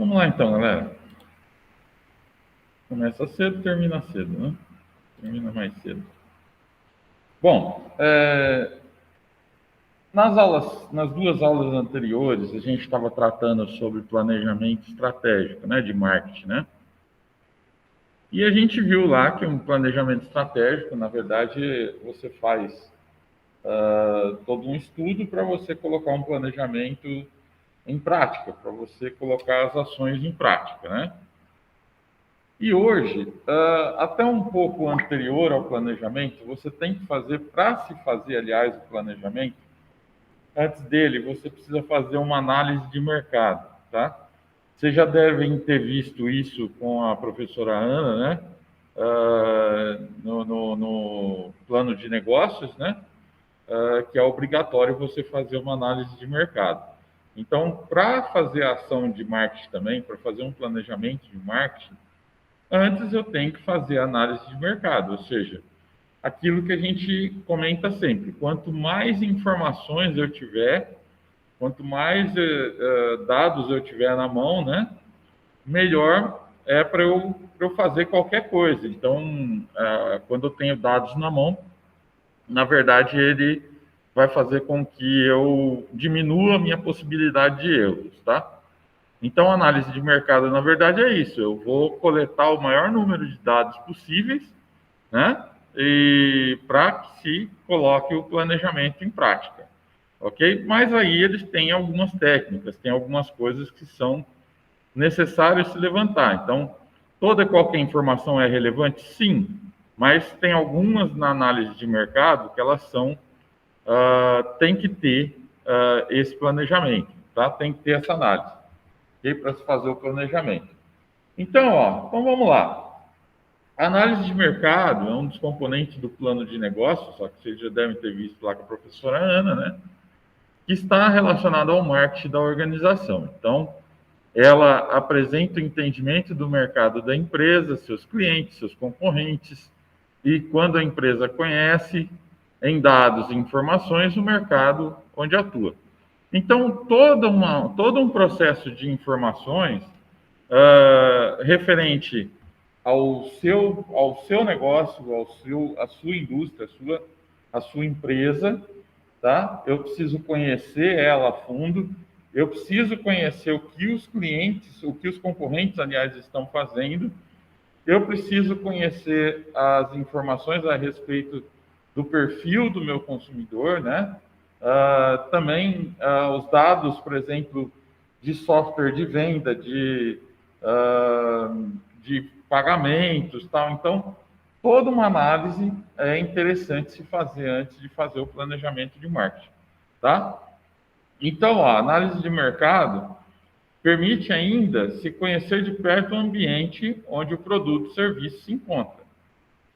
Vamos lá então, galera. Começa cedo, termina cedo, né? Termina mais cedo. Bom, nas duas aulas anteriores, a gente estava tratando sobre planejamento estratégico, né, de marketing, né? E a gente viu lá que um planejamento estratégico, na verdade, você faz todo um estudo para você colocar um planejamento em prática, para você colocar as ações em prática, né? E hoje, até um pouco anterior ao planejamento, você tem que fazer, para se fazer, aliás, o planejamento, antes dele, você precisa fazer uma análise de mercado, tá? Vocês já devem ter visto isso com a professora Ana, né? No plano de negócios, né? Que é obrigatório você fazer uma análise de mercado. Então, para fazer a ação de marketing também, para fazer um planejamento de marketing, antes eu tenho que fazer a análise de mercado, ou seja, aquilo que a gente comenta sempre, quanto mais informações eu tiver, quanto mais dados eu tiver na mão, né, melhor é para eu fazer qualquer coisa. Então, quando eu tenho dados na mão, na verdade, ele vai fazer com que eu diminua a minha possibilidade de erros, tá? Então, a análise de mercado, na verdade, é isso. Eu vou coletar o maior número de dados possíveis, né? E para que se coloque o planejamento em prática, ok? Mas aí eles têm algumas técnicas, tem algumas coisas que são necessárias se levantar. Então, toda e qualquer informação é relevante? Sim, mas tem algumas na análise de mercado que elas são, tem que ter esse planejamento, tá? Tem que ter essa análise, okay? Para se fazer o planejamento. Então vamos lá. A análise de mercado é um dos componentes do plano de negócio, só que vocês já devem ter visto lá com a professora Ana, né? Que está relacionado ao marketing da organização. Então, ela apresenta o entendimento do mercado da empresa, seus clientes, seus concorrentes, e quando a empresa conhece, em dados e informações, o mercado onde atua. Então, todo um processo de informações referente ao seu negócio, à sua indústria, à sua empresa, tá? Eu preciso conhecer ela a fundo, eu preciso conhecer o que os clientes, o que os concorrentes, aliás, estão fazendo, eu preciso conhecer as informações a respeito do perfil do meu consumidor, né? Também os dados, por exemplo, de software de venda, de pagamentos, tal. Então, toda uma análise é interessante se fazer antes de fazer o planejamento de marketing, tá? Então, a análise de mercado permite ainda se conhecer de perto o ambiente onde o produto ou serviço se encontra,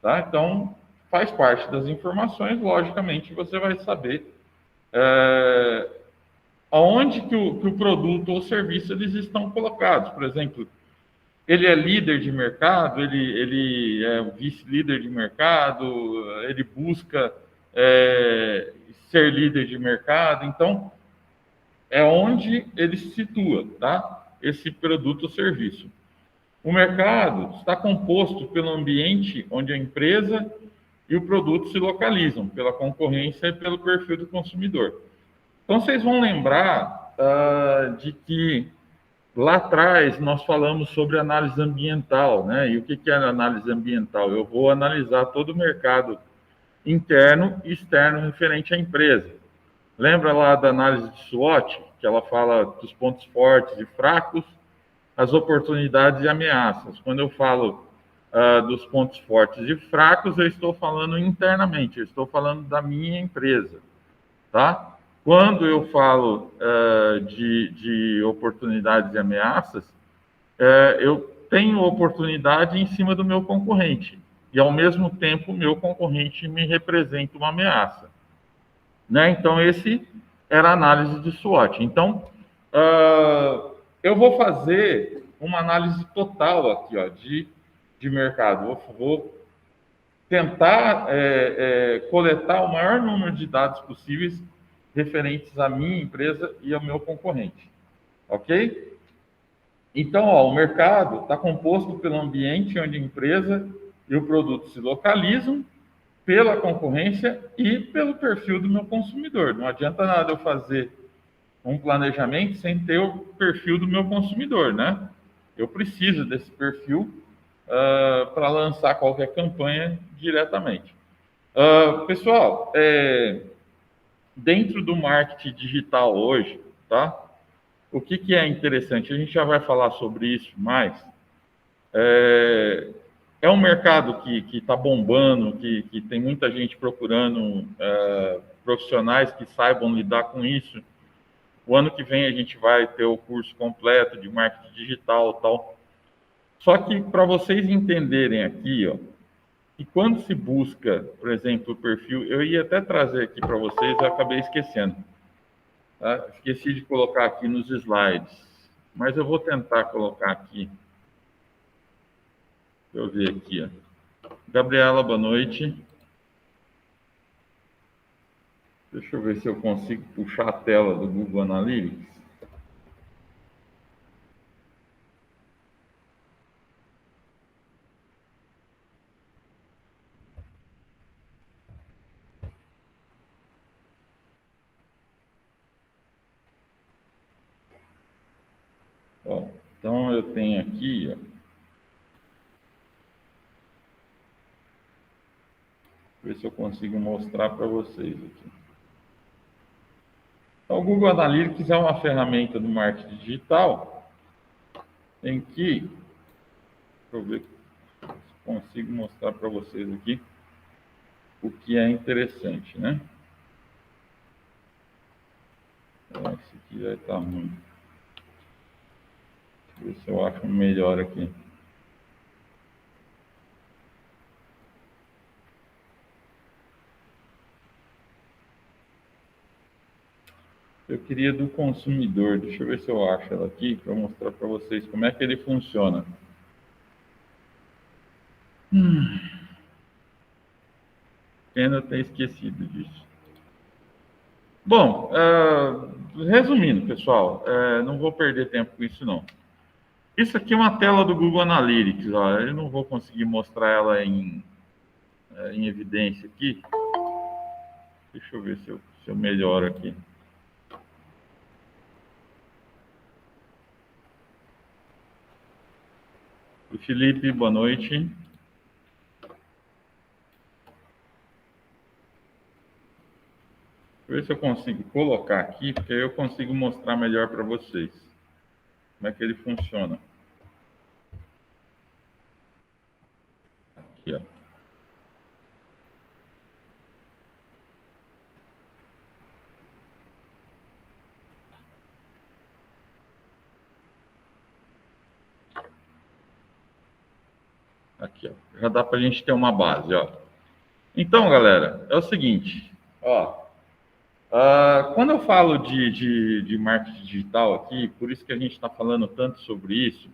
tá? Então, faz parte das informações, logicamente, você vai saber aonde que o produto ou serviço eles estão colocados. Por exemplo, ele é líder de mercado, ele é vice-líder de mercado, ele busca ser líder de mercado. Então, é onde ele se situa, tá? Esse produto ou serviço. O mercado está composto pelo ambiente onde a empresa e o produto se localizam, pela concorrência e pelo perfil do consumidor. Então, vocês vão lembrar de que lá atrás nós falamos sobre análise ambiental, né? E o que é a análise ambiental? Eu vou analisar todo o mercado interno e externo referente à empresa. Lembra lá da análise de SWOT, que ela fala dos pontos fortes e fracos, as oportunidades e ameaças. Quando eu falo dos pontos fortes e fracos, eu estou falando internamente, eu estou falando da minha empresa, tá? Quando eu falo de oportunidades e ameaças, eu tenho oportunidade em cima do meu concorrente, e ao mesmo tempo o meu concorrente me representa uma ameaça, né? Então, esse era a análise de SWOT. Então, eu vou fazer uma análise total aqui, ó, de mercado. Vou tentar coletar o maior número de dados possíveis referentes à minha empresa e ao meu concorrente, ok? Então, ó, o mercado está composto pelo ambiente onde a empresa e o produto se localizam, pela concorrência e pelo perfil do meu consumidor. Não adianta nada eu fazer um planejamento sem ter o perfil do meu consumidor, né? Eu preciso desse perfil para lançar qualquer campanha diretamente. Pessoal, dentro do marketing digital hoje, tá? O que é interessante? A gente já vai falar sobre isso mais. É, é um mercado que está bombando, que tem muita gente procurando profissionais que saibam lidar com isso. O ano que vem a gente vai ter o curso completo de marketing digital e tal. Só que para vocês entenderem aqui, ó, e quando se busca, por exemplo, o perfil, eu ia até trazer aqui para vocês, eu acabei esquecendo. Tá? Esqueci de colocar aqui nos slides, mas eu vou tentar colocar aqui. Deixa eu ver aqui, ó. Gabriela, boa noite. Deixa eu ver se eu consigo puxar a tela do Google Analytics. Ó, então eu tenho aqui, ó, ver se eu consigo mostrar para vocês aqui. Então, o Google Analytics é uma ferramenta do marketing digital em que, deixa eu ver se consigo mostrar para vocês aqui o que é interessante, né? Então, esse aqui vai estar ruim. Deixa eu ver se eu acho um melhor aqui. Eu queria do consumidor, deixa eu ver se eu acho ela aqui para mostrar para vocês como é que ele funciona. Pena ter esquecido disso. Bom, resumindo, pessoal, não vou perder tempo com isso não. Isso aqui é uma tela do Google Analytics, ó. Eu não vou conseguir mostrar ela em evidência aqui. Deixa eu ver se eu melhoro aqui. O Felipe, boa noite. Deixa eu ver se eu consigo colocar aqui, porque aí eu consigo mostrar melhor para vocês como é que ele funciona. Aqui, ó. Aqui, ó. Já dá para a gente ter uma base, ó. Então, galera, é o seguinte, ó. Quando eu falo de marketing digital aqui, por isso que a gente está falando tanto sobre isso,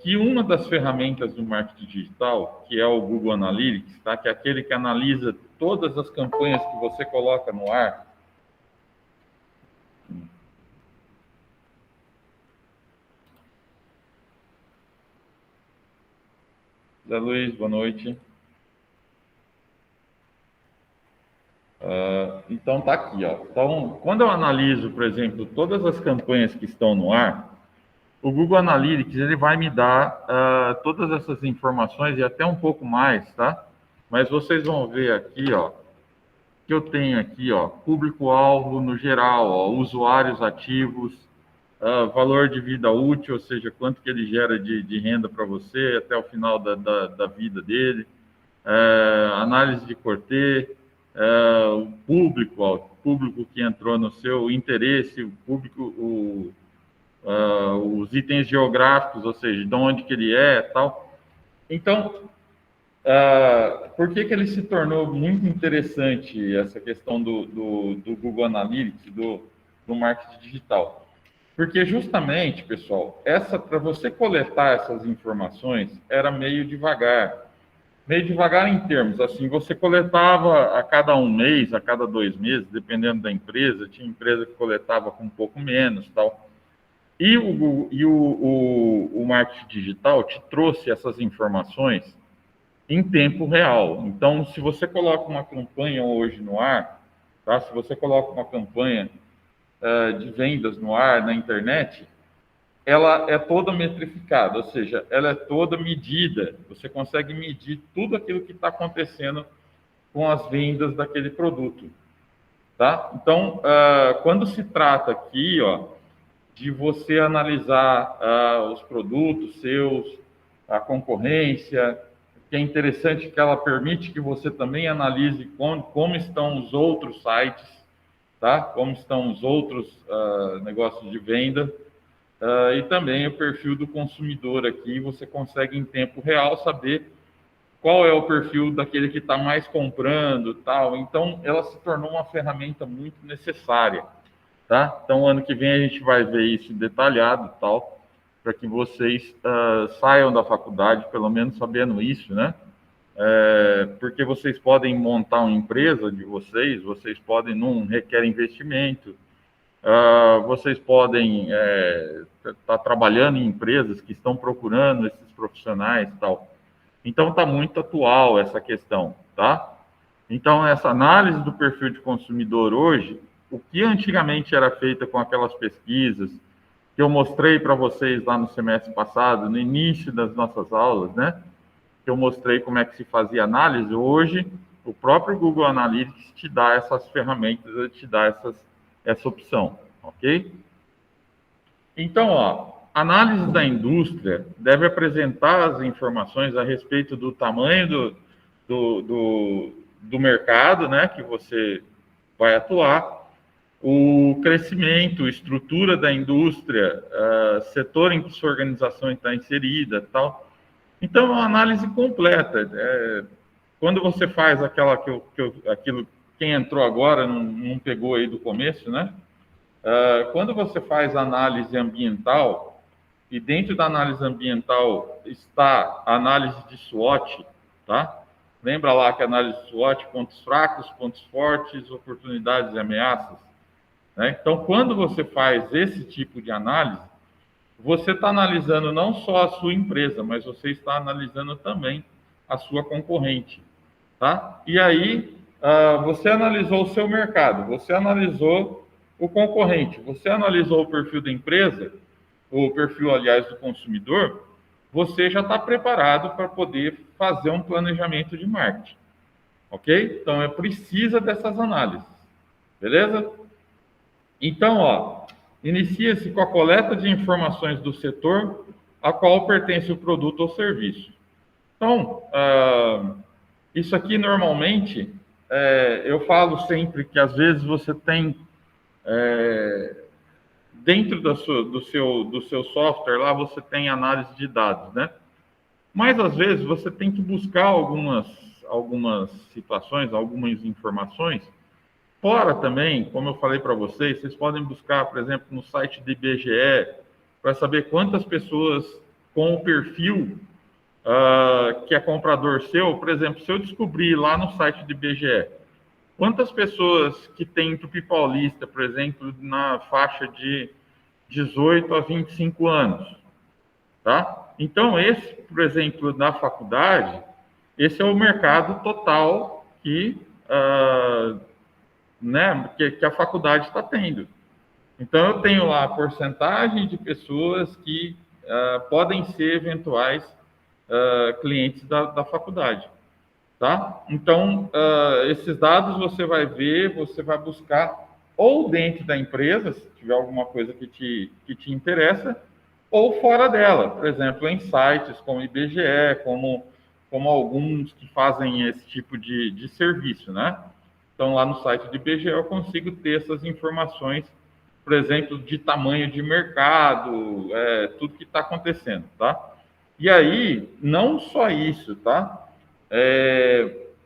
que uma das ferramentas do marketing digital, que é o Google Analytics, tá? Que é aquele que analisa todas as campanhas que você coloca no ar. Zé Luiz, boa noite. Então tá aqui, ó. Então, quando eu analiso, por exemplo, todas as campanhas que estão no ar, o Google Analytics ele vai me dar todas essas informações e até um pouco mais, tá? Mas vocês vão ver aqui, ó, que eu tenho aqui, ó, público-alvo no geral, ó, usuários ativos, valor de vida útil, ou seja, quanto que ele gera de renda para você até o final da vida dele, análise de Cortez, o público, ó, o público que entrou no seu interesse, o público, os itens geográficos, ou seja, de onde que ele é, tal. Então, por que ele se tornou muito interessante essa questão do Google Analytics, do marketing digital? Porque justamente, pessoal, para você coletar essas informações era meio devagar. Meio devagar em termos, assim, você coletava a cada um mês, a cada 2 meses, dependendo da empresa, tinha empresa que coletava com um pouco menos, tal. E o marketing digital te trouxe essas informações em tempo real. Então, se você coloca uma campanha hoje no ar, tá? Se você coloca uma campanha de vendas no ar, na internet, ela é toda metrificada, ou seja, ela é toda medida. Você consegue medir tudo aquilo que está acontecendo com as vendas daquele produto, tá? Então, quando se trata aqui, ó, de você analisar os produtos seus, a concorrência, que é interessante que ela permite que você também analise como estão os outros sites, tá? Como estão os outros negócios de venda, e também o perfil do consumidor aqui, você consegue em tempo real saber qual é o perfil daquele que está mais comprando, tal. Então, ela se tornou uma ferramenta muito necessária, tá? Então, ano que vem a gente vai ver isso detalhado, tal, para que vocês saiam da faculdade, pelo menos sabendo isso, né? Porque vocês podem montar uma empresa de vocês, vocês podem, não requer investimento, vocês podem estar trabalhando em empresas que estão procurando esses profissionais, tal. Então, está muito atual essa questão, tá? Então, essa análise do perfil de consumidor hoje, o que antigamente era feita com aquelas pesquisas que eu mostrei para vocês lá no semestre passado, no início das nossas aulas, né? Que eu mostrei como é que se fazia análise, hoje o próprio Google Analytics te dá essas ferramentas, te dá essa opção, ok? Então, ó, análise da indústria deve apresentar as informações a respeito do tamanho do mercado, né, que você vai atuar, o crescimento, estrutura da indústria, setor em que sua organização está inserida, tal. Então, é uma análise completa. Quando você faz aquilo, quem entrou agora não pegou aí do começo, né? Quando você faz análise ambiental, e dentro da análise ambiental está a análise de SWOT, tá? Lembra lá que a análise de SWOT, pontos fracos, pontos fortes, oportunidades e ameaças, né? Então, quando você faz esse tipo de análise, você está analisando não só a sua empresa, mas você está analisando também a sua concorrente, tá? E aí, você analisou o seu mercado, você analisou o concorrente, você analisou o perfil da empresa, o perfil, aliás, do consumidor, você já está preparado para poder fazer um planejamento de marketing, ok? Então, precisa dessas análises, beleza? Então, ó, inicia-se com a coleta de informações do setor a qual pertence o produto ou serviço. Então, isso aqui normalmente, eu falo sempre que às vezes você tem dentro do seu software lá, você tem análise de dados, né? Mas às vezes você tem que buscar algumas situações, algumas informações fora também, como eu falei para vocês, vocês podem buscar, por exemplo, no site do IBGE, para saber quantas pessoas com o perfil que é comprador seu, por exemplo, se eu descobrir lá no site do IBGE, quantas pessoas que tem em Tupi Paulista, por exemplo, na faixa de 18 a 25 anos, tá? Então, esse, por exemplo, na faculdade, esse é o mercado total que a faculdade está tendo. Então, eu tenho lá a porcentagem de pessoas que podem ser eventuais clientes da faculdade, tá? Então, esses dados você vai ver, você vai buscar ou dentro da empresa, se tiver alguma coisa que te interessa, ou fora dela, por exemplo, em sites como IBGE, como alguns que fazem esse tipo de serviço, né? Então, lá no site do IBGE eu consigo ter essas informações, por exemplo, de tamanho de mercado, tudo que está acontecendo, tá? E aí, não só isso, tá?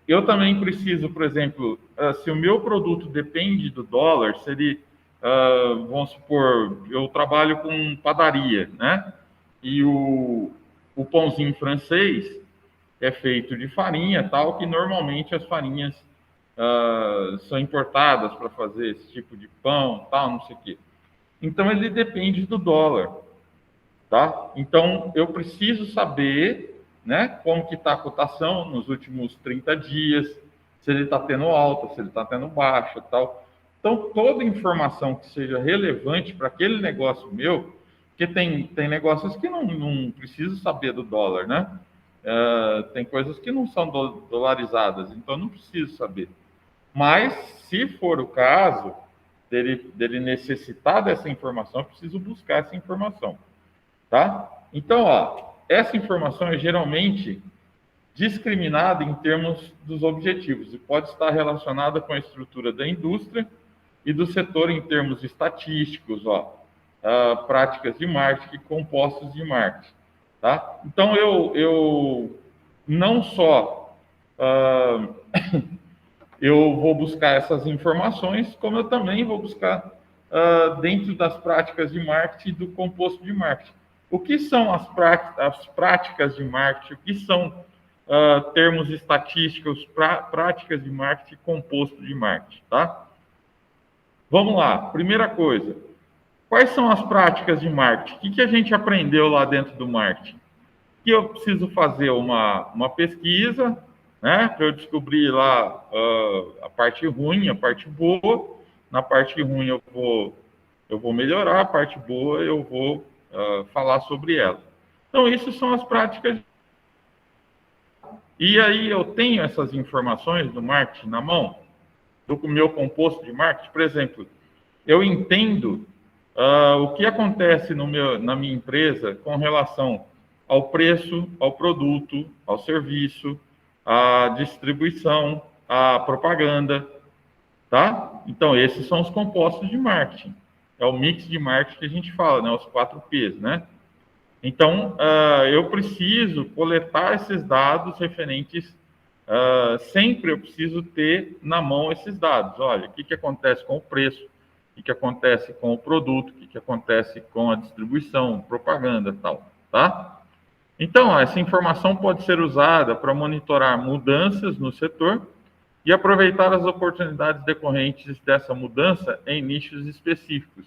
Eu também preciso, por exemplo, se o meu produto depende do dólar, seria, vamos supor, eu trabalho com padaria, né? E o pãozinho francês é feito de farinha, tal, que normalmente as farinhas são importadas para fazer esse tipo de pão, tal, não sei o quê. Então, ele depende do dólar, tá? Então, eu preciso saber, né, como que está a cotação nos últimos 30 dias, se ele está tendo alta, se ele está tendo baixa, tal. Então, toda informação que seja relevante para aquele negócio meu, porque tem negócios que não preciso saber do dólar, né? Tem coisas que não são dolarizadas, então não preciso saber. Mas, se for o caso dele necessitar dessa informação, eu preciso buscar essa informação, tá? Então, ó, essa informação é geralmente discriminada em termos dos objetivos e pode estar relacionada com a estrutura da indústria e do setor em termos estatísticos, ó, práticas de marketing, compostos de marketing, tá? Então, eu não só eu vou buscar essas informações, como eu também vou buscar dentro das práticas de marketing do composto de marketing. O que são as práticas de marketing? O que são termos estatísticos, práticas de marketing e composto de marketing, tá? Vamos lá. Primeira coisa, quais são as práticas de marketing? O que a gente aprendeu lá dentro do marketing? Que eu preciso fazer uma pesquisa, né, para eu descobrir lá a parte ruim, a parte boa. Na parte ruim eu vou melhorar, a parte boa eu vou falar sobre ela. Então, isso são as práticas. E aí eu tenho essas informações do marketing na mão, do meu composto de marketing. Por exemplo, eu entendo o que acontece na minha empresa com relação ao preço, ao produto, ao serviço, à distribuição, à propaganda, tá? Então, esses são os compostos de marketing. É o mix de marketing que a gente fala, né? Os 4 P's, né? Então, eu preciso coletar esses dados referentes, sempre eu preciso ter na mão esses dados. Olha, o que acontece com o preço, o que acontece com o produto, o que acontece com a distribuição, propaganda e tal, tá? Então, essa informação pode ser usada para monitorar mudanças no setor e aproveitar as oportunidades decorrentes dessa mudança em nichos específicos.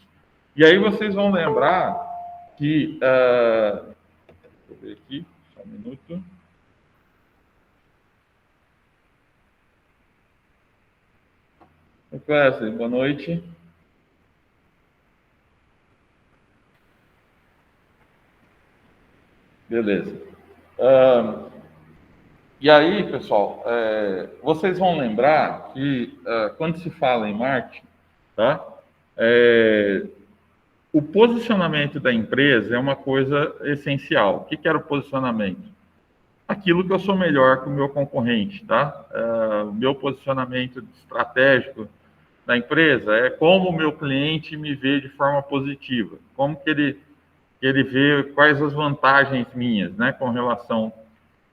E aí vocês vão lembrar que... deixa eu ver aqui, só um minuto. Wesley, boa noite. Beleza. E aí, pessoal, vocês vão lembrar que quando se fala em marketing, tá? O posicionamento da empresa é uma coisa essencial. O que era o posicionamento? Aquilo que eu sou melhor que o meu concorrente, tá? O meu posicionamento estratégico da empresa é como o meu cliente me vê de forma positiva, como que ele vê quais as vantagens minhas, né, com relação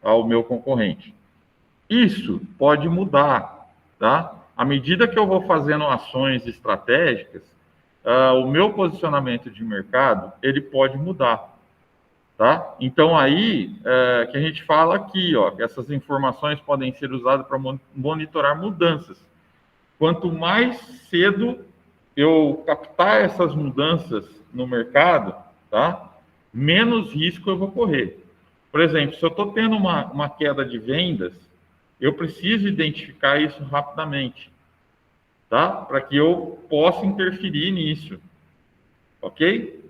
ao meu concorrente. Isso pode mudar, tá? À medida que eu vou fazendo ações estratégicas, o meu posicionamento de mercado, ele pode mudar, tá? Então, aí, que a gente fala aqui, ó, que essas informações podem ser usadas para monitorar mudanças. Quanto mais cedo eu captar essas mudanças no mercado, tá? Menos risco eu vou correr. Por exemplo, se eu estou tendo uma queda de vendas, eu preciso identificar isso rapidamente, tá? Para que eu possa interferir nisso, ok?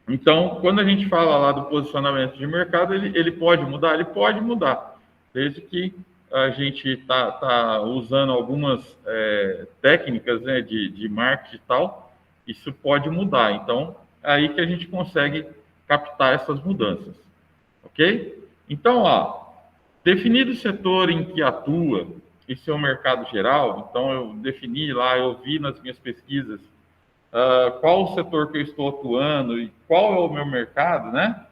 Então, quando a gente fala lá do posicionamento de mercado, ele pode mudar? Ele pode mudar, desde que a gente tá usando algumas técnicas, né, de marketing e tal, isso pode mudar. Então, é aí que a gente consegue captar essas mudanças, ok? Então, ó, definido o setor em que atua e seu mercado geral, então eu defini lá, eu vi nas minhas pesquisas qual o setor que eu estou atuando e qual é o meu mercado, né?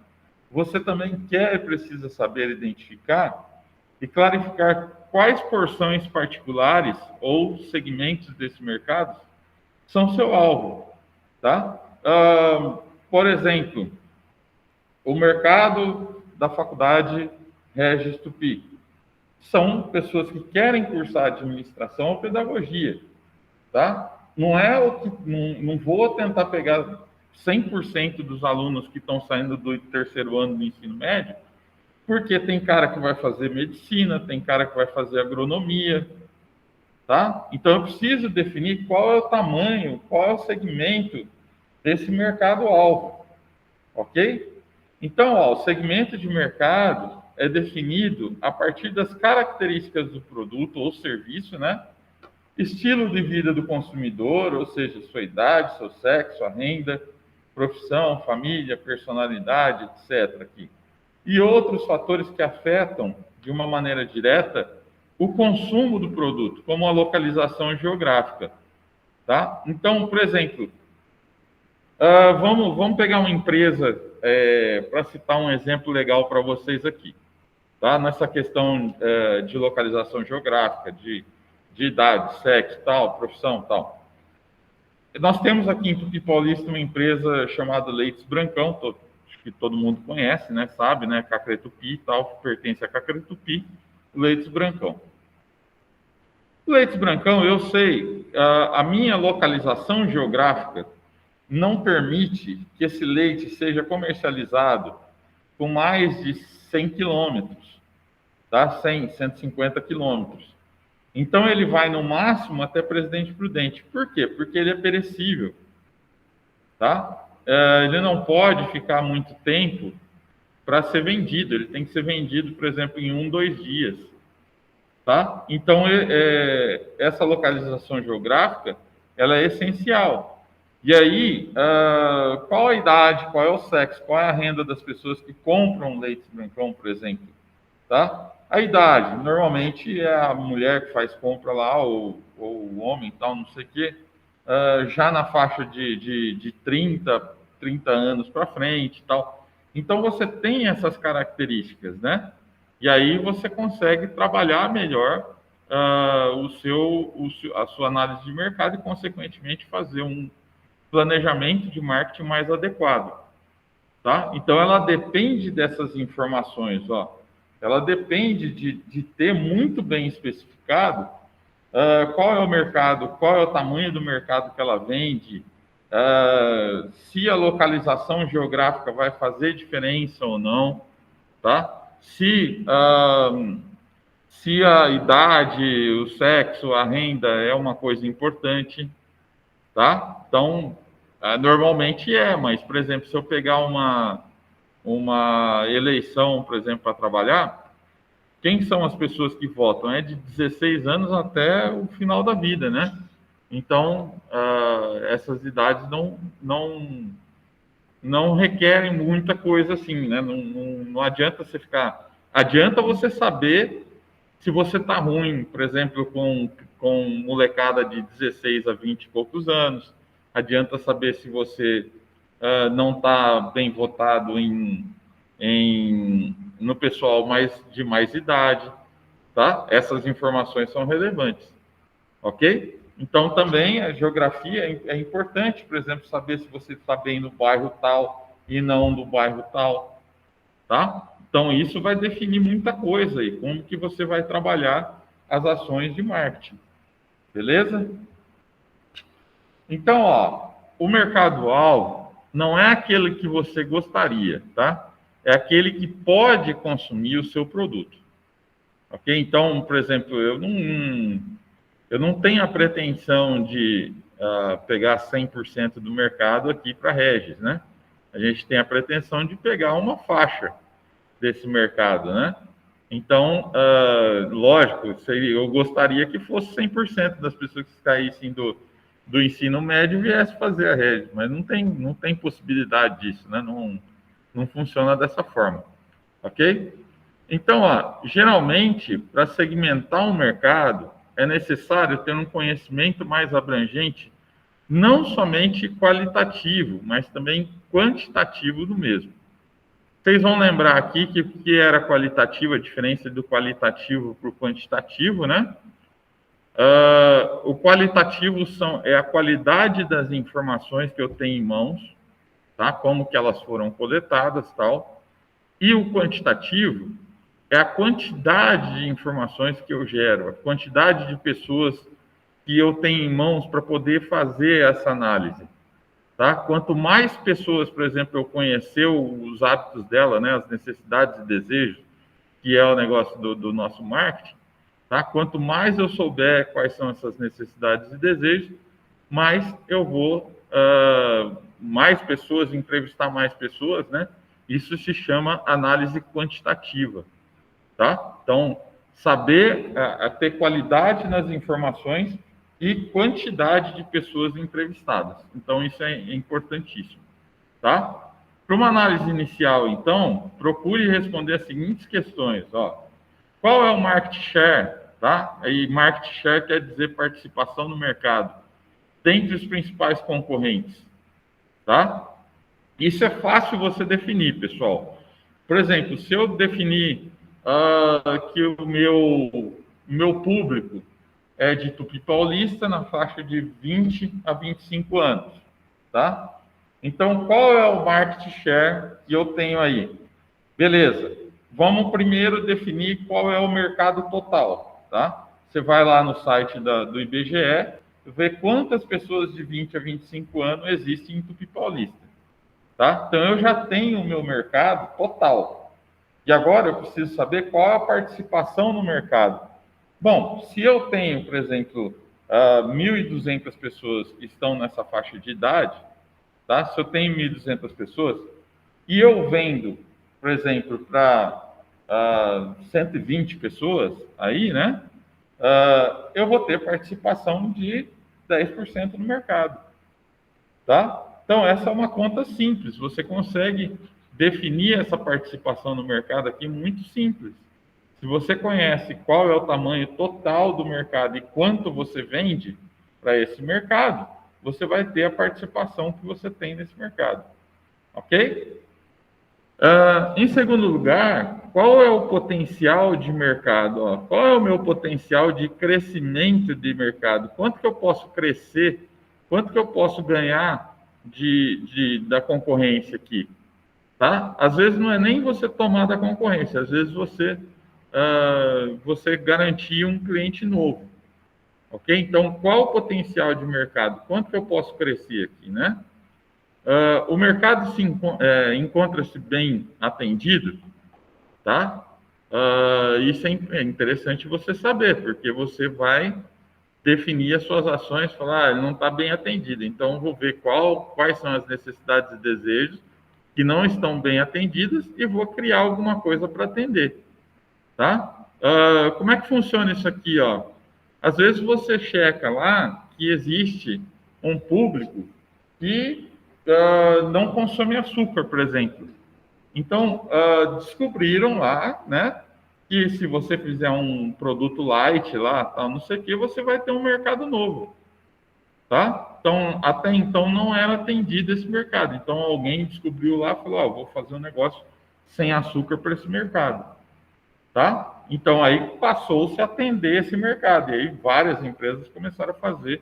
Você também quer e precisa saber identificar e clarificar quais porções particulares ou segmentos desse mercado são seu alvo, tá? Por exemplo, o mercado da faculdade Regis Tupi são pessoas que querem cursar administração ou pedagogia, tá? Não é o que, não vou tentar pegar 100% dos alunos que estão saindo do terceiro ano do ensino médio, porque tem cara que vai fazer medicina, tem cara que vai fazer agronomia, tá? Então eu preciso definir qual é o tamanho, qual é o segmento desse mercado-alvo, ok? Então, ó, o segmento de mercado é definido a partir das características do produto ou serviço, né? Estilo de vida do consumidor, ou seja, sua idade, seu sexo, a renda, profissão, família, personalidade, etc. Aqui. E outros fatores que afetam, de uma maneira direta, o consumo do produto, como a localização geográfica. Tá? Então, por exemplo, vamos pegar uma empresa para citar um exemplo legal para vocês aqui. Tá? Nessa questão de localização geográfica, de idade, sexo, tal, profissão, tal. Nós temos aqui em Tupi Paulista uma empresa chamada Leites Brancão, acho que todo mundo conhece, né, sabe, né, Cacretupi e tal, que pertence a Cacretupi, Leites Brancão. Leites Brancão, eu sei, a minha localização geográfica não permite que esse leite seja comercializado com mais de 100 quilômetros, tá? 100, 150 quilômetros. Então, ele vai no máximo até Presidente Prudente. Por quê? Porque ele é perecível, tá? Ele não pode ficar muito tempo para ser vendido. Ele tem que ser vendido, por exemplo, em 1, 2 dias, tá? Então, essa localização geográfica, ela é essencial. E aí, qual a idade, qual é o sexo, qual é a renda das pessoas que compram leite brancão, por exemplo, tá? A idade, normalmente é a mulher que faz compra lá, ou o homem, tal, não sei o quê, já na faixa de 30 anos para frente, tal. Então, você tem essas características, né? E aí você consegue trabalhar melhor a sua análise de mercado e, consequentemente, fazer um planejamento de marketing mais adequado, tá? Então, ela depende dessas informações, ó. Ela depende de ter muito bem especificado qual é o mercado, qual é o tamanho do mercado que ela vende, se a localização geográfica vai fazer diferença ou não, tá? Se a idade, o sexo, a renda é uma coisa importante, tá? Então, normalmente mas, por exemplo, se eu pegar uma eleição, por exemplo, para trabalhar, quem são as pessoas que votam? É de 16 anos até o final da vida, né? Então, essas idades não requerem muita coisa assim, né? Não adianta você ficar... Adianta você saber se você está ruim, por exemplo, com molecada de 16 a 20 e poucos anos. Adianta saber se você não está bem votado no pessoal de mais idade, tá? Essas informações são relevantes, ok? Então, também a geografia é importante, por exemplo, saber se você está bem no bairro tal e não no bairro tal, tá? Então, isso vai definir muita coisa aí, como que você vai trabalhar as ações de marketing, beleza? Então, ó, o mercado-alvo não é aquele que você gostaria, tá? É aquele que pode consumir o seu produto, ok? Então, por exemplo, eu não tenho a pretensão de pegar 100% do mercado aqui para a Regis, né? A gente tem a pretensão de pegar uma faixa desse mercado, né? Então, lógico, eu gostaria que fosse 100% das pessoas que saíssem do ensino médio viessem fazer a Regis, mas não tem possibilidade disso, né? Não funciona dessa forma, ok? Então, geralmente, para segmentar um mercado, é necessário ter um conhecimento mais abrangente, não somente qualitativo, mas também quantitativo do mesmo. Vocês vão lembrar aqui que era qualitativo, a diferença do qualitativo para o quantitativo, né? O qualitativo é a qualidade das informações que eu tenho em mãos, tá? Como que elas foram coletadas, tal. E o quantitativo é a quantidade de informações que eu gero, a quantidade de pessoas que eu tenho em mãos para poder fazer essa análise. Tá? Quanto mais pessoas, por exemplo, eu conhecer os hábitos dela, né, as necessidades e desejos, que é o negócio do nosso marketing, tá? Quanto mais eu souber quais são essas necessidades e desejos, mais eu vou, mais pessoas, entrevistar mais pessoas, né? Isso se chama análise quantitativa, tá? Então, saber ter qualidade nas informações e quantidade de pessoas entrevistadas. Então, isso é importantíssimo, tá? Para uma análise inicial, então, procure responder as seguintes questões, ó. Qual é o market share, tá? Aí, market share quer dizer participação no mercado, dentre os principais concorrentes, tá? Isso é fácil você definir, pessoal. Por exemplo, se eu definir que o meu público é de Tupi Paulista na faixa de 20 a 25 anos, tá? Então, qual é o market share que eu tenho aí? Beleza. Vamos primeiro definir qual é o mercado total, tá? Você vai lá no site do IBGE, vê quantas pessoas de 20 a 25 anos existem em Tupi Paulista, tá? Então, eu já tenho o meu mercado total. E agora eu preciso saber qual é a participação no mercado. Bom, se eu tenho, por exemplo, 1.200 pessoas que estão nessa faixa de idade, tá? Se eu tenho 1.200 pessoas e eu vendo, por exemplo, para 120 pessoas aí, né? Eu vou ter participação de 10% no mercado, tá? Então, essa é uma conta simples. Você consegue definir essa participação no mercado aqui muito simples. Se você conhece qual é o tamanho total do mercado e quanto você vende para esse mercado, você vai ter a participação que você tem nesse mercado. Ok? Em segundo lugar, qual é o potencial de mercado? Ó? Qual é o meu potencial de crescimento de mercado? Quanto que eu posso crescer? Quanto que eu posso ganhar da concorrência aqui? Tá? Às vezes não é nem você tomar da concorrência, às vezes você garantir um cliente novo. Ok? Então, qual o potencial de mercado? Quanto que eu posso crescer aqui, né? O mercado encontra-se bem atendido, tá? Isso é interessante você saber, porque você vai definir as suas ações, falar, ele não está bem atendido, então vou ver quais são as necessidades e desejos que não estão bem atendidas e vou criar alguma coisa para atender, tá? Como é que funciona isso aqui, ó? Às vezes você checa lá que existe um público que não consome açúcar, por exemplo. Então, descobriram lá, né, que se você fizer um produto light lá, tal, não sei o que, você vai ter um mercado novo, tá? Então, até então não era atendido esse mercado. Então, alguém descobriu lá e falou, vou fazer um negócio sem açúcar para esse mercado, tá? Então, aí passou-se a atender esse mercado. E aí várias empresas começaram a fazer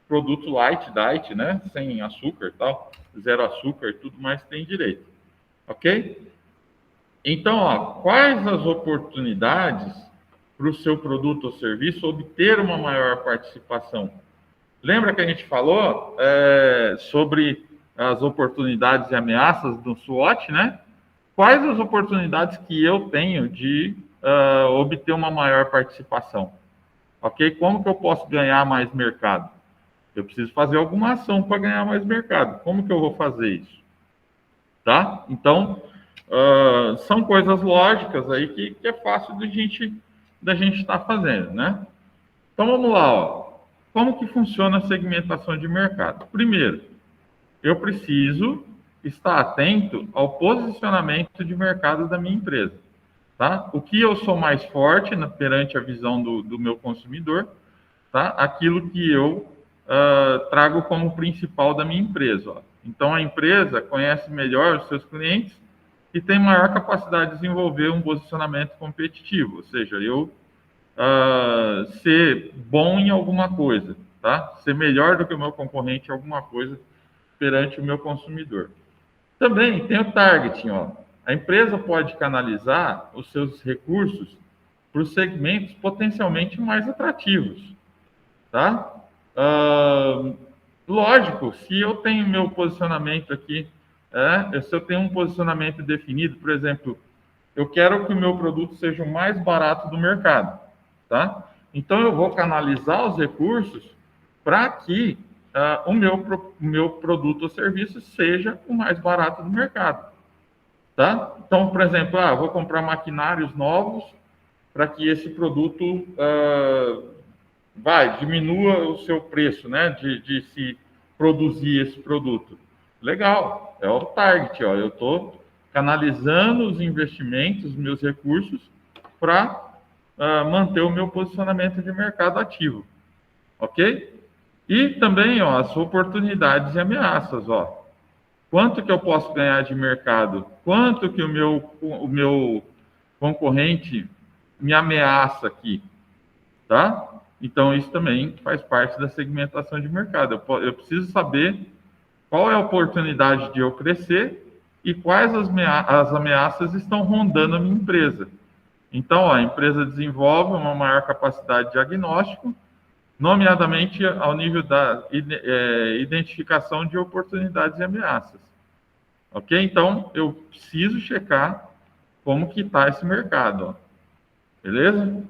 produto light, diet, né? Sem açúcar e tal, zero açúcar, tudo mais tem direito. Ok? Então, quais as oportunidades para o seu produto ou serviço obter uma maior participação? Lembra que a gente falou sobre as oportunidades e ameaças do SWOT, né? Quais as oportunidades que eu tenho de obter uma maior participação? Ok? Como que eu posso ganhar mais mercado? Eu preciso fazer alguma ação para ganhar mais mercado. Como que eu vou fazer isso? Tá? Então, são coisas lógicas aí que é fácil da gente estar fazendo, né? Então, vamos lá, ó. Como que funciona a segmentação de mercado? Primeiro, eu preciso estar atento ao posicionamento de mercado da minha empresa, tá? O que eu sou mais forte perante a visão do meu consumidor, tá? Aquilo que eu trago como principal da minha empresa. Ó. Então, a empresa conhece melhor os seus clientes e tem maior capacidade de desenvolver um posicionamento competitivo, ou seja, eu ser bom em alguma coisa, tá? Ser melhor do que o meu concorrente em alguma coisa perante o meu consumidor. Também tem o targeting, ó. A empresa pode canalizar os seus recursos para os segmentos potencialmente mais atrativos, tá? Lógico, se eu tenho meu posicionamento aqui, se eu tenho um posicionamento definido, por exemplo, eu quero que o meu produto seja o mais barato do mercado, tá? Então eu vou canalizar os recursos para que o meu produto ou serviço seja o mais barato do mercado, tá? Então, por exemplo, vou comprar maquinários novos para que esse produto diminua o seu preço, né, de se produzir esse produto. Legal, é o target, ó. Eu estou canalizando os investimentos, meus recursos, para manter o meu posicionamento de mercado ativo, ok? E também, ó, as oportunidades e ameaças, ó. Quanto que eu posso ganhar de mercado? Quanto que o meu concorrente me ameaça aqui? Tá? Então, isso também faz parte da segmentação de mercado. Eu preciso saber qual é a oportunidade de eu crescer e quais as ameaças estão rondando a minha empresa. Então, ó, a empresa desenvolve uma maior capacidade de diagnóstico, nomeadamente ao nível da identificação de oportunidades e ameaças. Ok? Então, eu preciso checar como que está esse mercado. Ó. Beleza?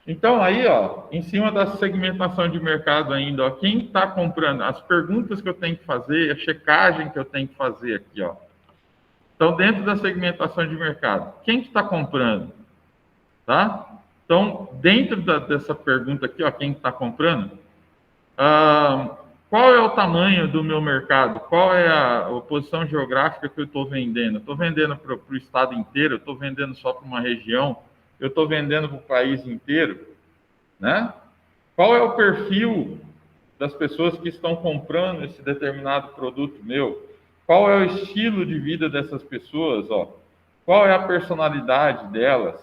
Então, aí, ó, em cima da segmentação de mercado ainda, ó, quem está comprando, as perguntas que eu tenho que fazer, a checagem que eu tenho que fazer aqui, ó. Então, dentro da segmentação de mercado, quem que está comprando, tá? Então, dentro dessa pergunta aqui, ó, quem está comprando, qual é o tamanho do meu mercado? Qual é a posição geográfica que eu estou vendendo? Estou vendendo para o estado inteiro? Estou vendendo só para uma região? Eu estou vendendo para o país inteiro? Né? Qual é o perfil das pessoas que estão comprando esse determinado produto meu? Qual é o estilo de vida dessas pessoas? Ó? Qual é a personalidade delas?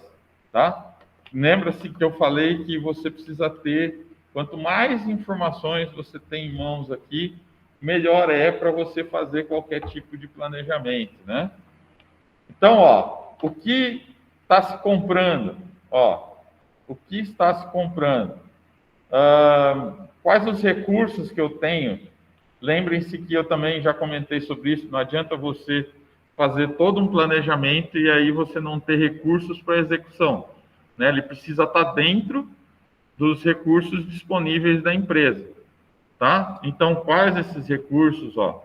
Tá? Lembra-se que eu falei que você precisa ter, quanto mais informações você tem em mãos aqui, melhor é para você fazer qualquer tipo de planejamento, né? Então, ó, o que está se comprando? Ó, o que está se comprando? Quais os recursos que eu tenho? Lembrem-se que eu também já comentei sobre isso, não adianta você fazer todo um planejamento e aí você não ter recursos para execução. Né? Ele precisa estar dentro dos recursos disponíveis da empresa. Tá? Então, quais esses recursos? Ó?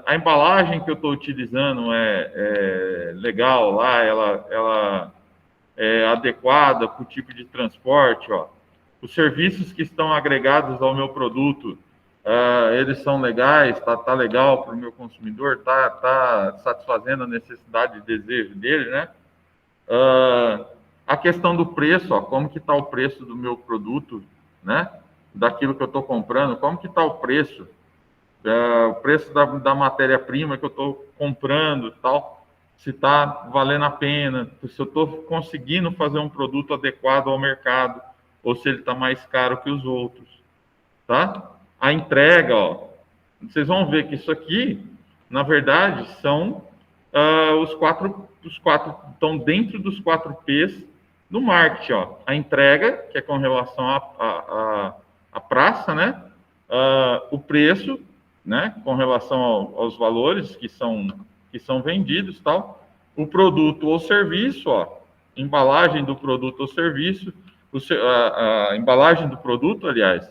A embalagem que eu estou utilizando é legal lá, ela é adequada para o tipo de transporte, ó. Os serviços que estão agregados ao meu produto, eles são legais, tá legal para o meu consumidor, tá satisfazendo a necessidade e desejo dele, né? A questão do preço, ó, como que está o preço do meu produto, né? Daquilo que eu estou comprando, como que está o preço da matéria-prima que eu estou comprando, tal, se está valendo a pena, se eu estou conseguindo fazer um produto adequado ao mercado, ou se ele está mais caro que os outros, tá? A entrega, ó, vocês vão ver que isso aqui, na verdade, são os quatro estão dentro dos 4 P's do marketing, ó. A entrega, que é com relação à praça, né? O preço, né? Com relação aos valores que são vendidos, tal. O produto ou serviço, ó. Embalagem do produto ou serviço, a embalagem do produto, aliás,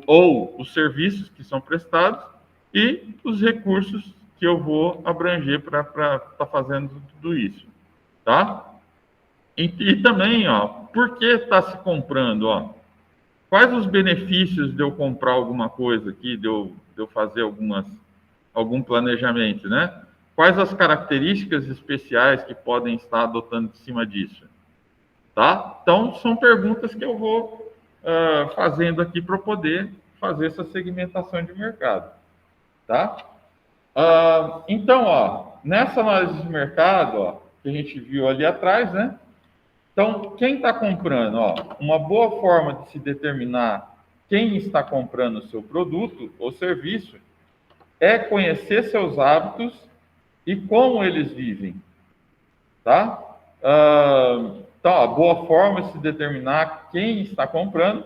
ou os serviços que são prestados e os recursos que eu vou abranger para estar fazendo tudo isso, tá? E também, ó, por que está se comprando, ó? Quais os benefícios de eu comprar alguma coisa aqui, de eu fazer algum planejamento, né? Quais as características especiais que podem estar adotando em cima disso, tá? Então, são perguntas que eu vou fazendo aqui para poder fazer essa segmentação de mercado, tá? Então, ó, nessa análise de mercado, ó, que a gente viu ali atrás, né? Então, quem está comprando? Ó, uma boa forma de se determinar quem está comprando o seu produto ou serviço é conhecer seus hábitos e como eles vivem, tá? Então, a boa forma de se determinar quem está comprando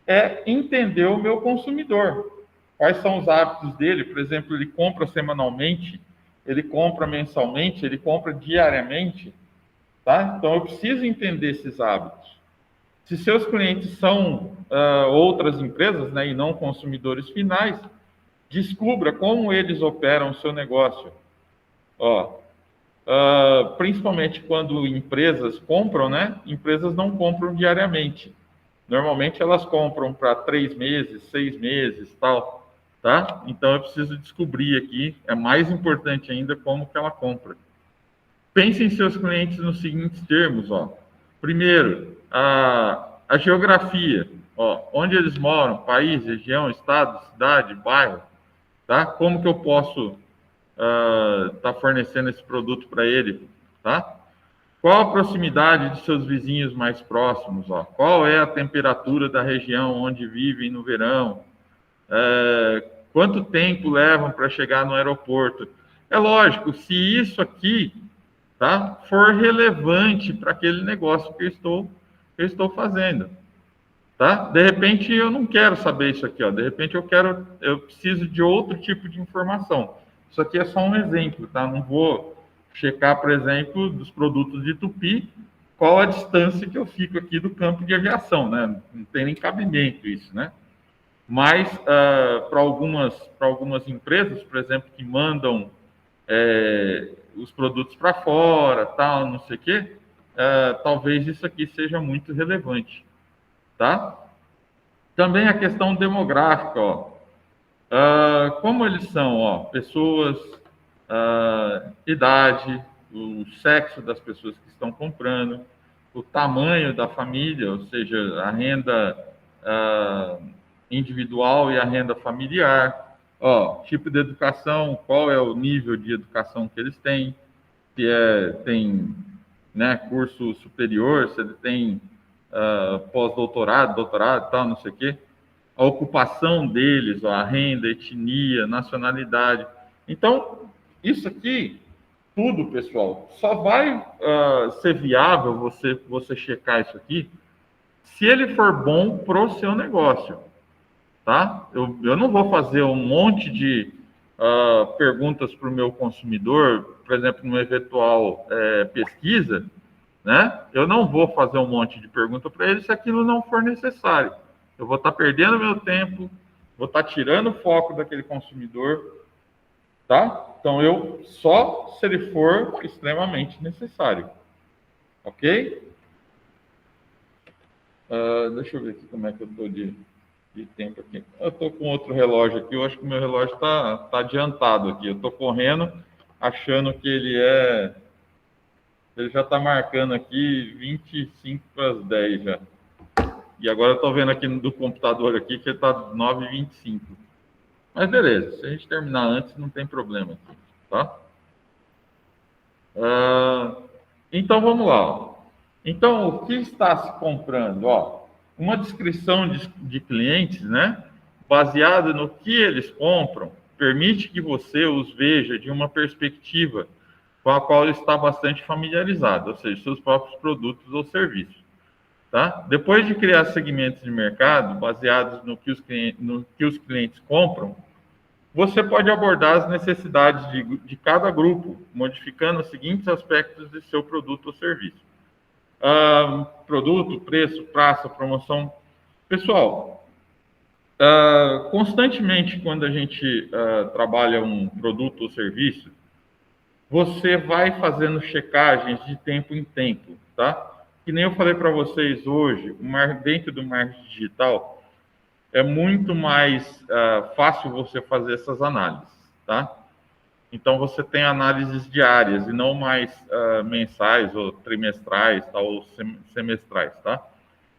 é entender o meu consumidor. Quais são os hábitos dele? Por exemplo, ele compra semanalmente, ele compra mensalmente, ele compra diariamente, tá? Então eu preciso entender esses hábitos. Se seus clientes são outras empresas, né, e não consumidores finais, descubra como eles operam o seu negócio. Ó, principalmente quando empresas compram, né? Empresas não compram diariamente. Normalmente elas compram para 3 meses, 6 meses, tal, tá? Então eu preciso descobrir aqui, é mais importante ainda como que ela compra. Pense em seus clientes nos seguintes termos, ó. Primeiro, a geografia, ó, onde eles moram, país, região, estado, cidade, bairro, tá? Como que eu posso tá fornecendo esse produto para ele, tá? Qual a proximidade de seus vizinhos mais próximos, ó? Qual é a temperatura da região onde vivem no verão? Quanto tempo levam para chegar no aeroporto? É lógico, se isso aqui, tá, for relevante para aquele negócio que eu estou fazendo, tá? De repente eu não quero saber isso aqui, ó. De repente eu preciso de outro tipo de informação. Isso aqui é só um exemplo, tá? Não vou checar, por exemplo, dos produtos de Tupi, qual a distância que eu fico aqui do campo de aviação, né? Não tem nem cabimento isso, né? Mas para algumas empresas, por exemplo, que mandam os produtos para fora, tal, não sei o quê, talvez isso aqui seja muito relevante, tá? Também a questão demográfica, ó. Como eles são, ó, pessoas, idade, o sexo das pessoas que estão comprando, o tamanho da família, ou seja, a renda individual e a renda familiar, ó, tipo de educação, qual é o nível de educação que eles têm, se tem, né, curso superior, se ele tem pós-doutorado, doutorado, tal, não sei o quê, a ocupação deles, ó, a renda, a etnia, nacionalidade. Então, isso aqui, tudo, pessoal, só vai ser viável você checar isso aqui se ele for bom para o seu negócio, tá? Eu não vou fazer um monte de perguntas para o meu consumidor, por exemplo, numa eventual pesquisa, né? Eu não vou fazer um monte de pergunta para ele se aquilo não for necessário. Eu vou estar perdendo meu tempo, vou estar tirando o foco daquele consumidor, tá? Então, eu só se ele for extremamente necessário, ok? Deixa eu ver aqui como é que eu estou de tempo aqui. Eu estou com outro relógio aqui, eu acho que o meu relógio está adiantado aqui. Eu estou correndo, achando que ele já está marcando aqui 25 para as 10 já. E agora eu estou vendo aqui do computador aqui que ele está 9h25. Mas beleza, se a gente terminar antes, não tem problema aqui, tá? Então vamos lá. Então, o que está se comprando? Ó, uma descrição de clientes, né? Baseada no que eles compram, permite que você os veja de uma perspectiva com a qual ele está bastante familiarizado, ou seja, seus próprios produtos ou serviços. Tá? Depois de criar segmentos de mercado baseados no que os clientes compram, você pode abordar as necessidades de cada grupo, modificando os seguintes aspectos de seu produto ou serviço. Produto, preço, praça, promoção. Pessoal, constantemente, quando a gente trabalha um produto ou serviço, você vai fazendo checagens de tempo em tempo, tá? Que nem eu falei para vocês hoje, dentro do marketing digital, é muito mais fácil você fazer essas análises, tá? Então, você tem análises diárias e não mais mensais ou trimestrais, tá? Ou semestrais, tá?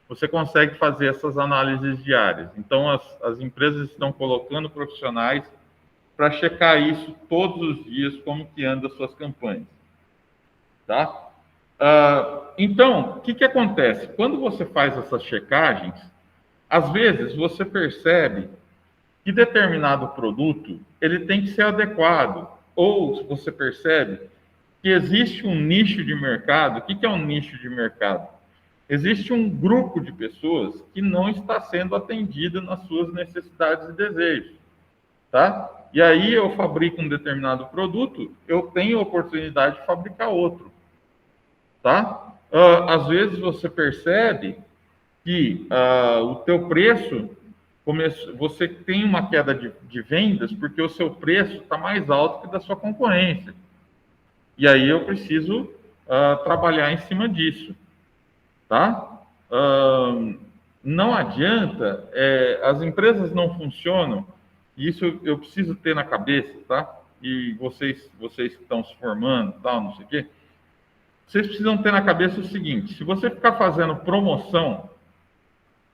Você consegue fazer essas análises diárias. Então, as empresas estão colocando profissionais para checar isso todos os dias, como que andam as suas campanhas, tá? Então, o que acontece? Quando você faz essas checagens, às vezes você percebe que determinado produto ele tem que ser adequado, ou você percebe que existe um nicho de mercado. O que é um nicho de mercado? existe um grupo de pessoas que não está sendo atendida nas suas necessidades e desejos, tá? E aí eu fabrico um determinado produto, eu tenho a oportunidade de fabricar outro, tá? Às vezes você percebe que o teu preço, você tem uma queda de vendas porque o seu preço está mais alto que da sua concorrência. E aí eu preciso trabalhar em cima disso, tá? Não adianta, as empresas não funcionam, e isso eu preciso ter na cabeça, tá? E vocês que estão se formando, tal, não sei o quê, vocês precisam ter na cabeça o seguinte: se você ficar fazendo promoção,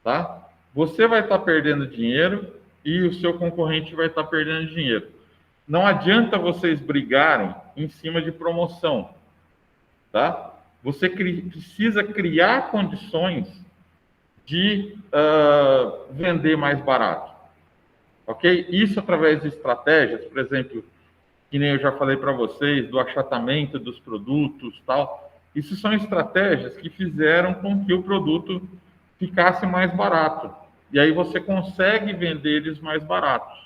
tá? Você vai estar perdendo dinheiro e o seu concorrente vai estar perdendo dinheiro. Não adianta vocês brigarem em cima de promoção, tá? Você precisa criar condições de vender mais barato, ok? Isso através de estratégias, por exemplo, que nem eu já falei para vocês, do achatamento dos produtos, tal. Isso são estratégias que fizeram com que o produto ficasse mais barato. E aí você consegue vender eles mais baratos,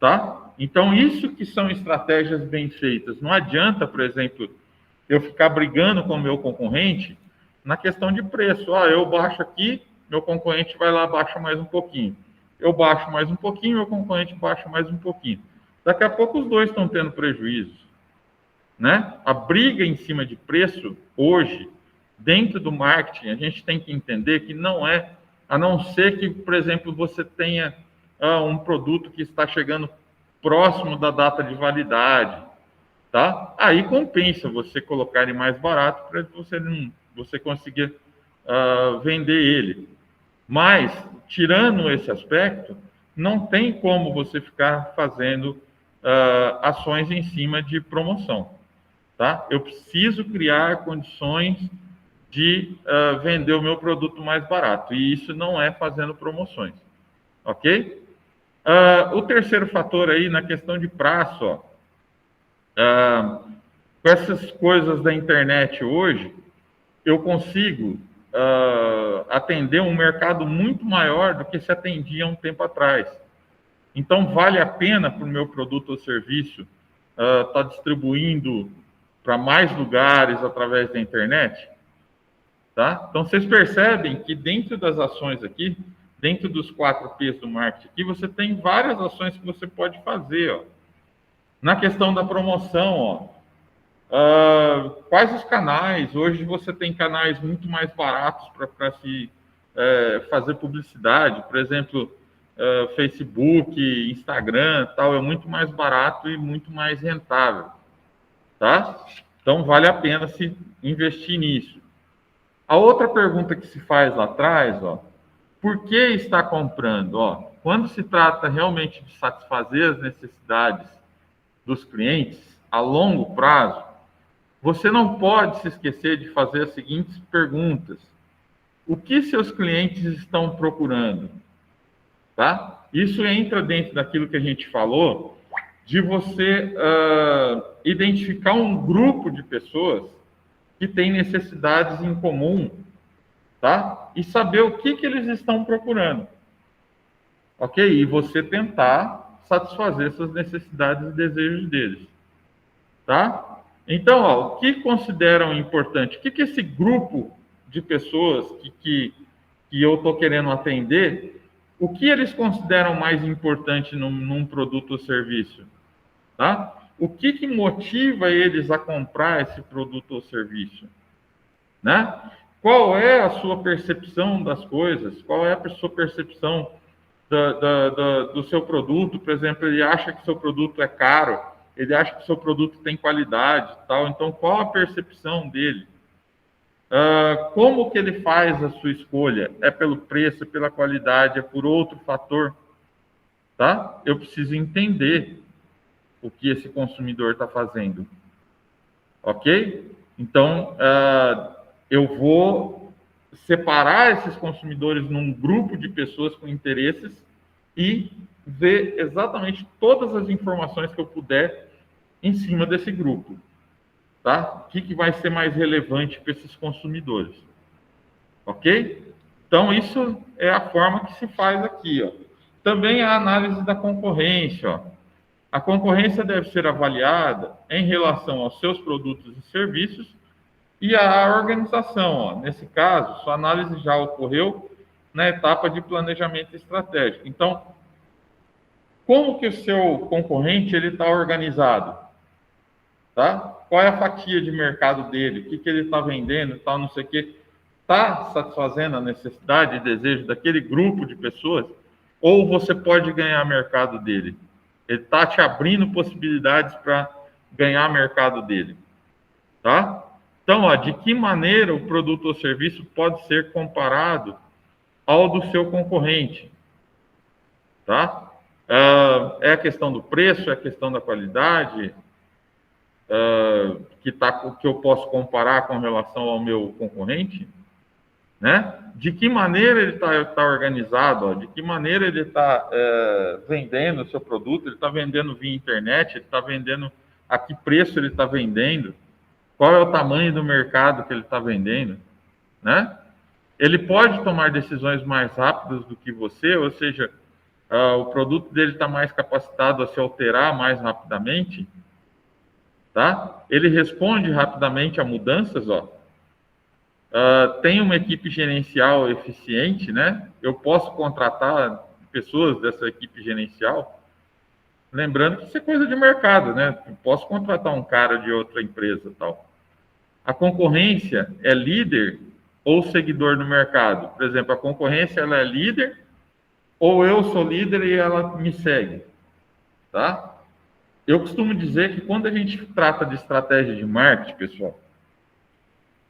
tá? Então, isso que são estratégias bem feitas. Não adianta, por exemplo, eu ficar brigando com o meu concorrente na questão de preço. Eu baixo aqui, meu concorrente vai lá, baixa mais um pouquinho. Eu baixo mais um pouquinho, meu concorrente baixa mais um pouquinho. Daqui a pouco os dois estão tendo prejuízo, né? A briga em cima de preço, hoje, dentro do marketing, a gente tem que entender que não é, a não ser que, por exemplo, você tenha um produto que está chegando próximo da data de validade, tá? Aí compensa você colocar ele mais barato para você conseguir vender ele. Mas, tirando esse aspecto, não tem como você ficar fazendo ações em cima de promoção, tá? Eu preciso criar condições de vender o meu produto mais barato, e isso não é fazendo promoções, ok? O terceiro fator aí, na questão de prazo, ó, com essas coisas da internet hoje, eu consigo atender um mercado muito maior do que se atendia um tempo atrás. Então, vale a pena para o meu produto ou serviço estar distribuindo para mais lugares através da internet? Tá? Então, vocês percebem que dentro das ações aqui, dentro dos 4 P's do marketing aqui, você tem várias ações que você pode fazer, ó. Na questão da promoção, ó, quais os canais? Hoje você tem canais muito mais baratos para se fazer publicidade. Por exemplo, Facebook, Instagram, tal, é muito mais barato e muito mais rentável, tá? Então, vale a pena se investir nisso. A outra pergunta que se faz lá atrás, ó, por que está comprando? Ó, quando se trata realmente de satisfazer as necessidades dos clientes a longo prazo, você não pode se esquecer de fazer as seguintes perguntas: o que seus clientes estão procurando? Tá? Isso entra dentro daquilo que a gente falou, de você identificar um grupo de pessoas que tem necessidades em comum, tá? E saber o que eles estão procurando, ok? E você tentar satisfazer essas necessidades e desejos deles, tá? Então, ó, o que consideram importante? O que esse grupo de pessoas que eu estou querendo atender, o que eles consideram mais importante num produto ou serviço? Tá? O que motiva eles a comprar esse produto ou serviço? Né? Qual é a sua percepção das coisas? Qual é a sua percepção do seu produto? Por exemplo, ele acha que seu produto é caro, ele acha que seu produto tem qualidade, tal. Então, qual a percepção dele? Como que ele faz a sua escolha? É pelo preço, é pela qualidade, é por outro fator? Tá? Eu preciso entender o que esse consumidor está fazendo, ok? Então, eu vou separar esses consumidores num grupo de pessoas com interesses e ver exatamente todas as informações que eu puder em cima desse grupo, tá? O que vai ser mais relevante para esses consumidores, ok? Então, isso é a forma que se faz aqui, ó. Também a análise da concorrência, ó. A concorrência deve ser avaliada em relação aos seus produtos e serviços e à organização, ó. Nesse caso, sua análise já ocorreu na etapa de planejamento estratégico. Então, como que o seu concorrente ele está organizado? Tá? Qual é a fatia de mercado dele? O que ele está vendendo, tal, não sei o quê. Está satisfazendo a necessidade e desejo daquele grupo de pessoas? Ou você pode ganhar mercado dele? Ele está te abrindo possibilidades para ganhar mercado dele. Tá? Então, ó, de que maneira o produto ou serviço pode ser comparado ao do seu concorrente? Tá? É a questão do preço, é a questão da qualidade, que eu posso comparar com relação ao meu concorrente, né? De que maneira ele tá organizado, ó, de que maneira ele está vendendo o seu produto, ele está vendendo via internet, ele está vendendo, a que preço ele está vendendo, qual é o tamanho do mercado que ele está vendendo, né? Ele pode tomar decisões mais rápidas do que você, ou seja, o produto dele está mais capacitado a se alterar mais rapidamente, tá? Ele responde rapidamente a mudanças, ó. Tem uma equipe gerencial eficiente, né? Eu posso contratar pessoas dessa equipe gerencial, lembrando que isso é coisa de mercado, né? Eu posso contratar um cara de outra empresa, tal. A concorrência é líder ou seguidor no mercado? Por exemplo, a concorrência ela é líder ou eu sou líder e ela me segue, tá? Eu costumo dizer que quando a gente trata de estratégia de marketing, pessoal,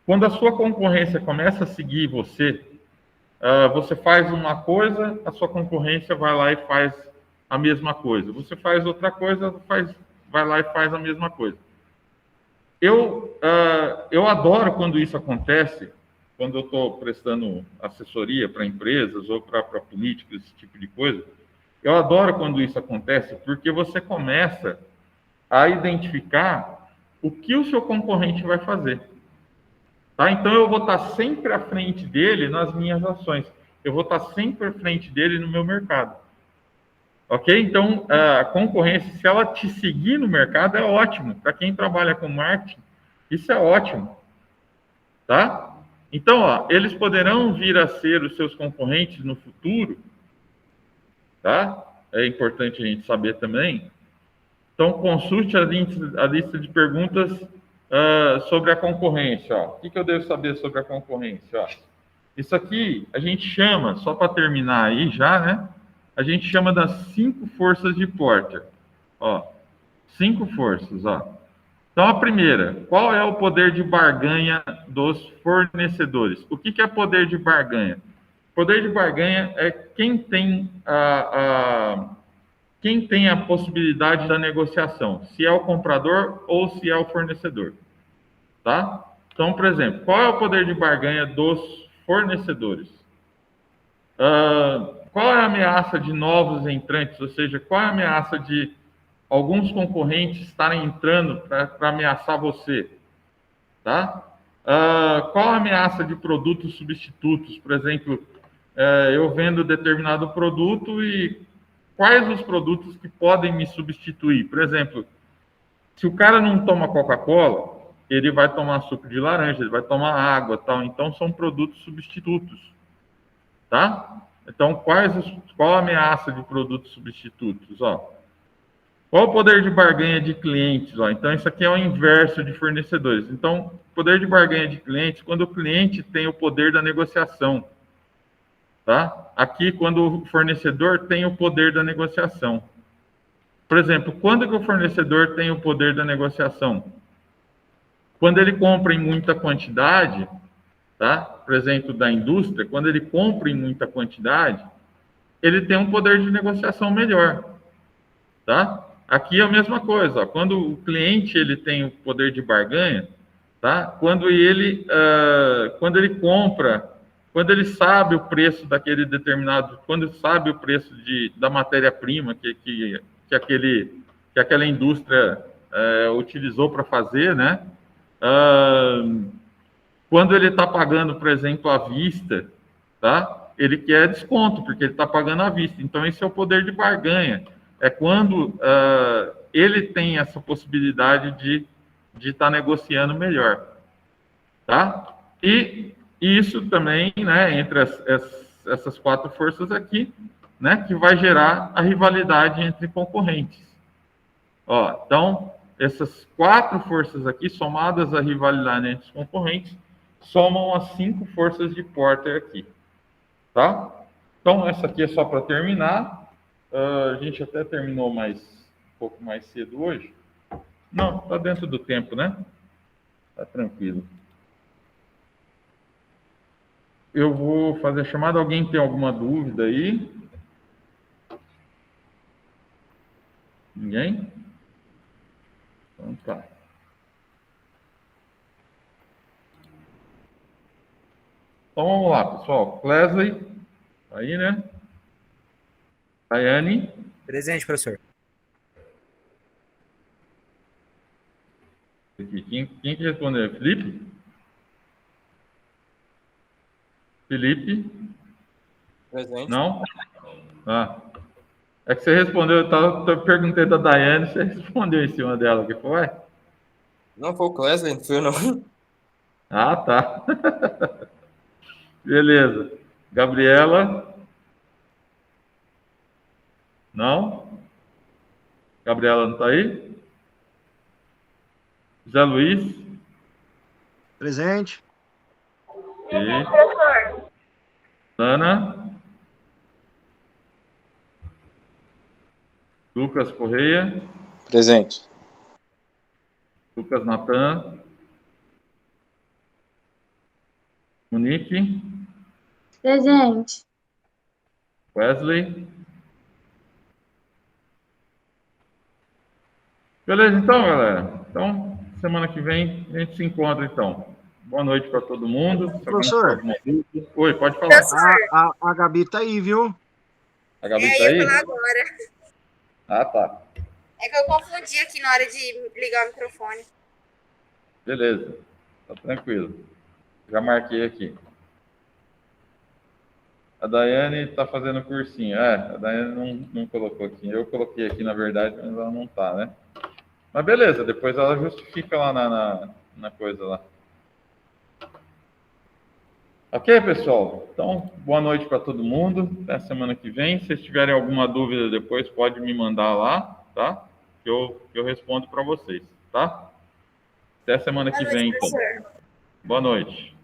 quando a sua concorrência começa a seguir você, você faz uma coisa, a sua concorrência vai lá e faz a mesma coisa. Você faz outra coisa, vai lá e faz a mesma coisa. Eu adoro quando isso acontece, quando eu estou prestando assessoria para empresas ou para políticos, esse tipo de coisa. Eu adoro quando isso acontece, porque você começa a identificar o que o seu concorrente vai fazer. Tá? Então, eu vou estar sempre à frente dele nas minhas ações. Eu vou estar sempre à frente dele no meu mercado. Ok? Então, a concorrência, se ela te seguir no mercado, é ótimo. Para quem trabalha com marketing, isso é ótimo. Tá? Então, ó, eles poderão vir a ser os seus concorrentes no futuro. Tá? É importante a gente saber também. Então, consulte a lista de perguntas sobre a concorrência. Ó. O que eu devo saber sobre a concorrência? Ó. Isso aqui a gente chama, só para terminar aí já, né? A gente chama das 5 forças de Porter. Ó, 5 forças, ó. Então, a primeira, qual é o poder de barganha dos fornecedores? O que é poder de barganha? Poder de barganha é quem tem a possibilidade da negociação, se é o comprador ou se é o fornecedor, tá? Então, por exemplo, qual é o poder de barganha dos fornecedores? Qual é a ameaça de novos entrantes, ou seja, qual é a ameaça de alguns concorrentes estarem entrando para ameaçar você, tá? Qual a ameaça de produtos substitutos? Por exemplo, eu vendo determinado produto e quais os produtos que podem me substituir? Por exemplo, se o cara não toma Coca-Cola, ele vai tomar suco de laranja, ele vai tomar água, tal. Então, são produtos substitutos, tá? Então, qual a ameaça de produtos substitutos? Ó, qual o poder de barganha de clientes? Ó, então, isso aqui é o inverso de fornecedores. Então, poder de barganha de clientes, quando o cliente tem o poder da negociação. Tá? Aqui, quando o fornecedor tem o poder da negociação. Por exemplo, quando que o fornecedor tem o poder da negociação? Quando ele compra em muita quantidade, tá? Por exemplo, da indústria, quando ele compra em muita quantidade, ele tem um poder de negociação melhor. Tá? Aqui é a mesma coisa. Ó. Quando o cliente ele tem o poder de barganha, tá? Quando ele compra, quando ele sabe o preço daquele determinado, quando sabe o preço da matéria-prima que aquela indústria utilizou para fazer, né? Quando ele está pagando, por exemplo, à vista, tá? Ele quer desconto, porque ele está pagando à vista. Então, esse é o poder de barganha. É quando ele tem essa possibilidade de estar negociando melhor, tá? E isso também, né, entre essas quatro forças aqui, né, que vai gerar a rivalidade entre concorrentes. Ó, então, essas quatro forças aqui, somadas à rivalidade entre os concorrentes, somam as 5 forças de Porter aqui, tá? Então, essa aqui é só para terminar. A gente até terminou um pouco mais cedo hoje. Não, está dentro do tempo, né? Tá tranquilo. Eu vou fazer a chamada. Alguém tem alguma dúvida aí? Ninguém? Então tá. Então vamos lá, pessoal. Clesley, aí, né? Daiane. Presente, professor. Quem que respondeu? Felipe? Felipe? Presente. Não? Ah. É que você respondeu, eu perguntei da Daiane, você respondeu em cima dela, que foi? Não foi o Clesley, não fui eu, não. Ah, tá. Beleza. Gabriela? Não? Gabriela não está aí? José Luiz? Presente. E Ana? Lucas Correia? Presente. Lucas Natan? Monique? Presente. Wesley? Beleza, então, galera. Então, semana que vem a gente se encontra, então. Boa noite para todo mundo. Professor. Oi, pode falar. A Gabi tá aí, viu? A Gabi tá aí? Eu ia falar agora. Ah, tá. É que eu confundi aqui na hora de ligar o microfone. Beleza. Tá tranquilo. Já marquei aqui. A Daiane está fazendo cursinho. A Daiane não colocou aqui. Eu coloquei aqui, na verdade, mas ela não tá, né? Mas beleza, depois ela justifica lá na coisa lá. Ok, pessoal? Então, boa noite para todo mundo. Até semana que vem. Se vocês tiverem alguma dúvida depois, pode me mandar lá, tá? Que eu respondo para vocês, tá? Até semana que vem, então. Boa noite.